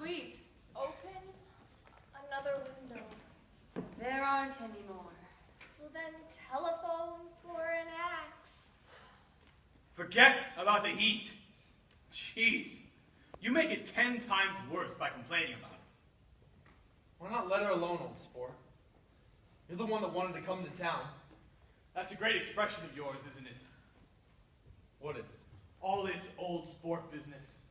sweet. Open another window. There aren't any more. Well then, telephone for an axe. Forget about the heat. Jeez. You make it 10 times worse by complaining about it. Why not let her alone, old sport? You're the one that wanted to come to town. That's a great expression of yours, isn't it? What is? All this old sport business.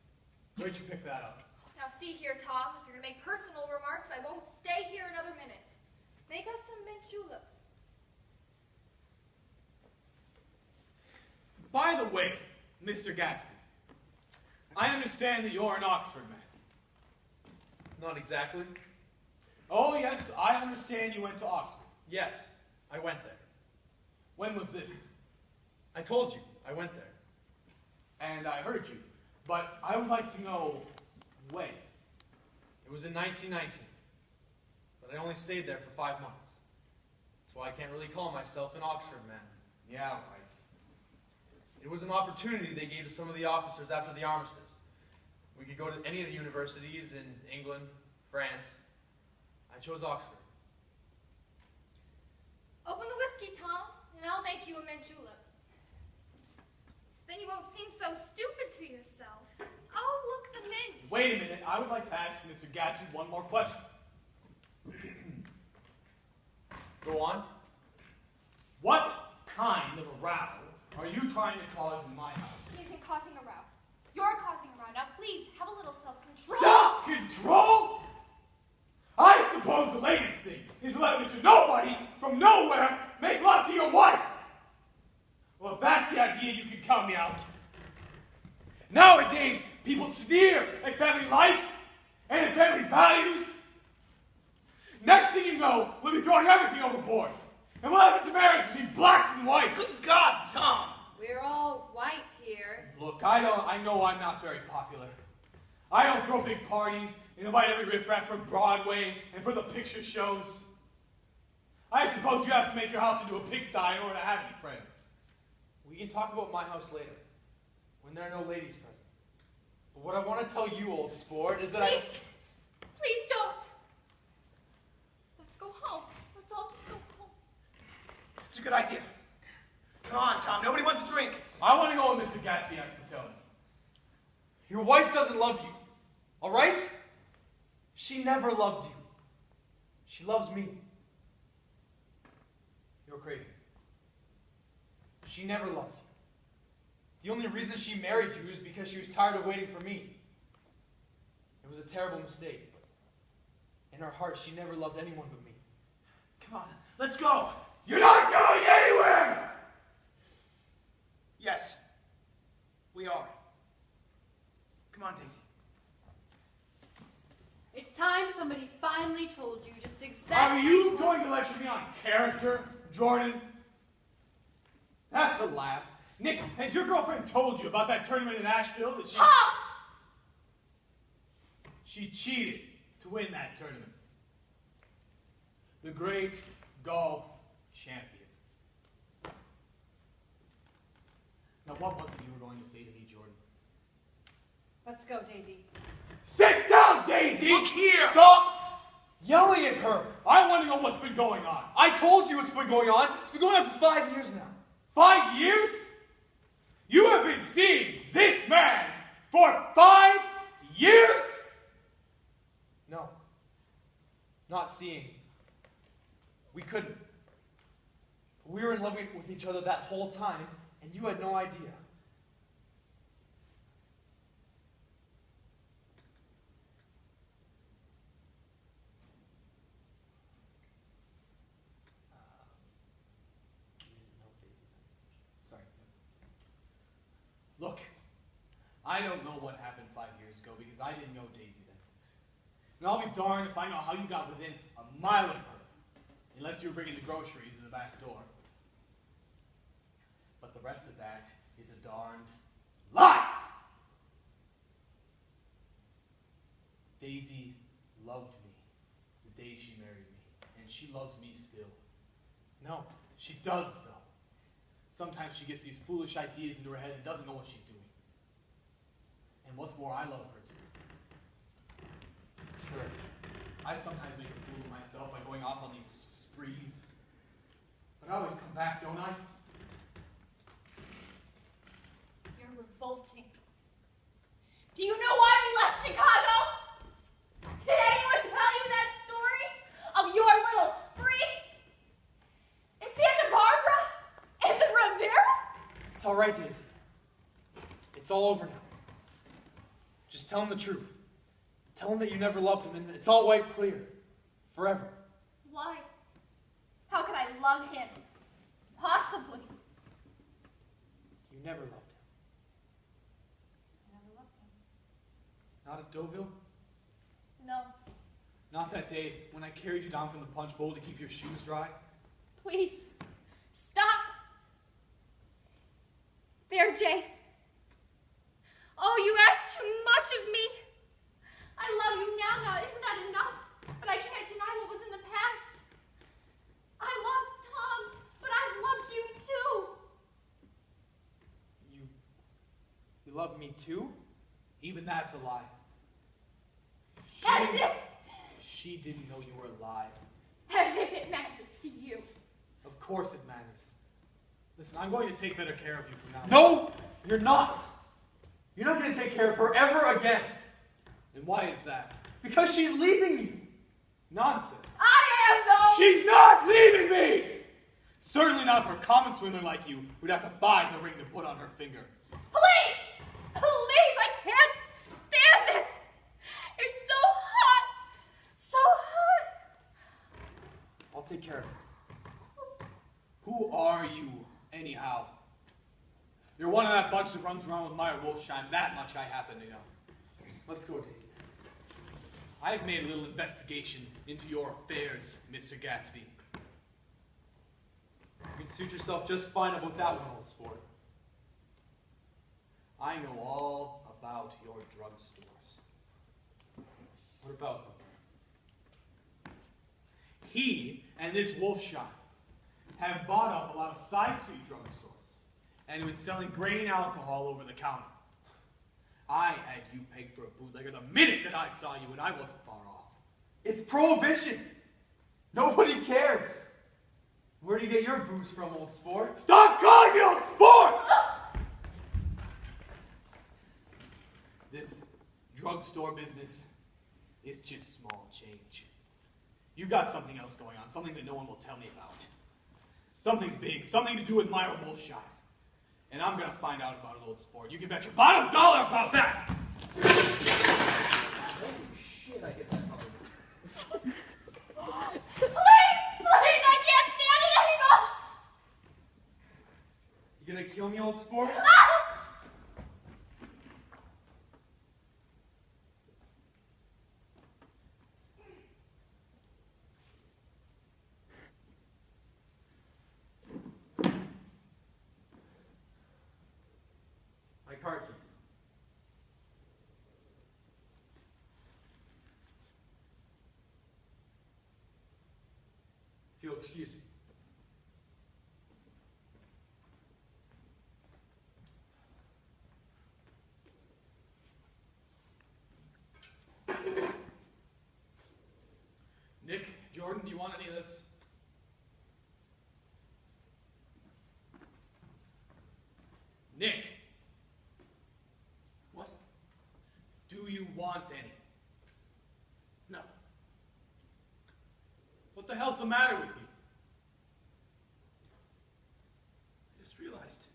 Where'd you pick that up? Now see here, Tom, if you're gonna make personal remarks, I won't stay here another minute. Make us some mint juleps. By the way, Mr. Gatsby, I understand that you're an Oxford man. Not exactly. Oh yes, I understand you went to Oxford. Yes, I went there. When was this? I told you, I went there. And I heard you, but I would like to know when. It was in 1919, but I only stayed there for 5 months. That's why I can't really call myself an Oxford man. Yeah, right. It was an opportunity they gave to some of the officers after the armistice. We could go to any of the universities in England, France. I chose Oxford. Open the whiskey, Tom, and I'll make you a mint julep. Then you won't seem so stupid to yourself. Oh, look, the mint. Wait a minute, I would like to ask Mr. Gatsby one more question. Go on. What kind of a row are you trying to cause in my house? He isn't causing a row. You're causing a row. Now, please, have a little self-control. Self-control? I suppose the latest thing is to let Mr. Nobody from nowhere make love to your wife. Well, if that's the idea, you can count me out. Nowadays, people sneer at family life and at family values. Next thing you know, we'll be throwing everything overboard. And we'll have intermarriage between blacks and whites. Good God, Tom! We're all white here. Look, I know I'm not very popular. I don't throw big parties and invite every riffraff from Broadway and for the picture shows. I suppose you have to make your house into a pigsty in order to have any friends. We can talk about my house later, when there are no ladies present. But what I want to tell you, old sport, is that Please don't. Let's go home. Let's all just go home. It's a good idea. Come on, Tom. Nobody wants a drink. I want to know what Mr. Gatsby has to tell me. Your wife doesn't love you, all right? She never loved you. She loves me. You're crazy. She never loved you. The only reason she married you is because she was tired of waiting for me. It was a terrible mistake. In her heart, she never loved anyone but me. Come on, let's go. You're not going anywhere! Yes, we are. Come on, Daisy. It's time somebody finally told you just Are exactly. you going to lecture me on character, Jordan? That's a laugh. Nick, has your girlfriend told you about that tournament in Asheville that she cheated to win that tournament? The great golf champion. Now, what was it you were going to say to me, Jordan? Let's go, Daisy. Sit down, Daisy! Look here! Stop yelling at her! I want to know what's been going on. I told you what's been going on. It's been going on for 5 years now. 5 years? You have been seeing this man for 5 years? No. Not seeing. We couldn't. We were in love with each other that whole time, and you had no idea. Sorry. Look, I don't know what happened 5 years ago because I didn't know Daisy then. And I'll be darned if I know how you got within a mile of her. Unless you were bringing the groceries in the back door. But the rest of that is a darned lie! Daisy loved me the day she married me, and she loves me still. No, she does, though. Sometimes she gets these foolish ideas into her head and doesn't know what she's doing. And what's more, I love her too. Sure, I sometimes make a fool of myself by going off on these sprees. But I always come back, don't I? You're revolting. Do you know why we left Chicago? Did anyone tell you that story of your little spree? In Santa Barbara? In the Riviera? It's all right, Daisy. It's all over now. Just tell him the truth. Tell him that you never loved him, and it's all wiped clear. Forever. Why? How could I love him? Possibly. You never loved him. I never loved him. Not at Deauville? No. Not that day when I carried you down from the punch bowl to keep your shoes dry? Please. Stop. There, Jay. Oh, you asked too much of me. I love you now. Isn't that enough? But I can't deny what was in the past. I loved Tom, but I've loved you too. You love me too? Even that's a lie. As if She didn't know you were alive. it matters to you. Of course it matters. Listen, I'm going to take better care of you from now on. No, you're not. You're not going to take care of her ever again. And why is that? Because she's leaving you. Nonsense. I am though. She's not leaving me! Certainly not for a common swimmer like you, who'd have to buy the ring to put on her finger. Please! Please! I can't stand this! It's so hot! So hot! I'll take care of her. Who are you, anyhow? You're one of that bunch that runs around with Meyer Wolfsheim. That much I happen to know. Let's go, Daisy. I have made a little investigation into your affairs, Mr. Gatsby. You can suit yourself just fine about that one, old sport. I know all about your drugstores. What about them? He and this Wolfsheim have bought up a lot of side street drugstores and been selling grain alcohol over the counter. I had you pegged for a bootlegger the minute that I saw you, and I wasn't far off. It's prohibition. Nobody cares. Where do you get your booze from, old sport? Stop calling me old sport! This drugstore business is just small change. You've got something else going on, something that no one will tell me about. Something big, something to do with Meyer Wolfsheim. And I'm gonna find out about it, old sport. You can bet your bottom dollar about that! Holy shit, I get that covered. Please! I can't stand it anymore! You gonna kill me, old sport? My car keys. If you'll excuse me. Nick, Jordan, do you want any of this? Nick, What? do you want any? No. What the hell's the matter with you? I just realized.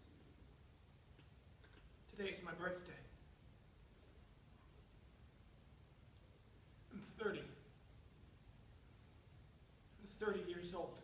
Today is my birthday. I'm 30. I'm 30 years old.